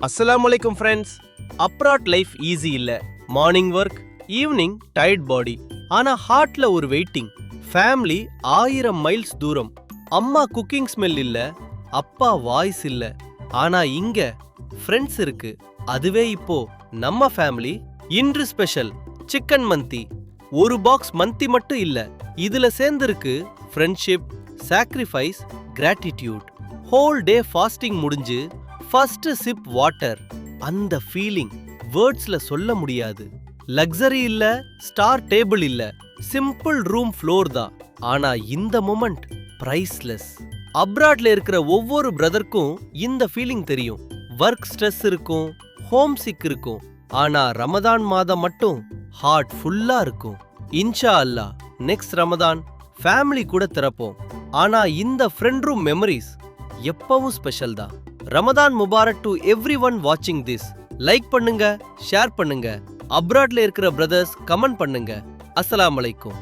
அஸ்ஸலாமு அலைக்கும் friends. Abroad life easy இல்ல. மார்னிங் ஒர்க், ஈவினிங் டயர்ட் பாடி. ஆனா ஹார்ட்ல ஒரு வெயிட்டிங். ஃபேமிலி 1000 மைல்ஸ் தூரம். அம்மா குக்கிங் ஸ்மெல் இல்ல, அப்பா வாய்ஸ் இல்ல. ஆனா இங்க ஃப்ரெண்ட்ஸ் இருக்கு. அதுவே இப்போ நம்ம ஃபேமிலி. இன்று ஸ்பெஷல் சிக்கன் மந்தி. ஒரு பாக்ஸ் மந்தி மட்டும் இல்ல, இதுல சேர்ந்திருக்கு friendship, sacrifice, gratitude. Whole day fasting முடிஞ்சு ஃபர்ஸ்ட் சிப் வாட்டர். அந்த ஃபீலிங் வேர்ட்ஸ்ல சொல்ல முடியாது. லக்ஸரி இல்ல, ஸ்டார் டேபிள் இல்ல, சிம்பிள் ரூம் ஃப்ளோர் தான். ஆனா இந்த மொமெண்ட் பிரைஸ்லெஸ். அப்ராட்ல இருக்கிற ஒவ்வொரு பிரதருக்கும் இந்த ஃபீலிங் தெரியும். ஒர்க் ஸ்ட்ரெஸ் இருக்கும், ஹோம் சிக் இருக்கும். ஆனா ரமதான் மாதம் மட்டும் ஹார்ட் ஃபுல்லா இருக்கும். இன்ஷா அல்லாஹ் நெக்ஸ்ட் ரமதான் ஃபேமிலி கூட திறப்போம். ஆனா இந்த ஃப்ரெண்ட் ரூம் மெமரிஸ் எப்பவும் ஸ்பெஷல் தான். ரமதான் முபாரக் டு எவ்ரிஒன் வாட்சிங் திஸ். லைக் பண்ணுங்க, ஷேர் பண்ணுங்க. அப்ராட்ல இருக்கிற பிரதர்ஸ் கமெண்ட் பண்ணுங்க. அஸ்ஸலாமு அலைக்கும்.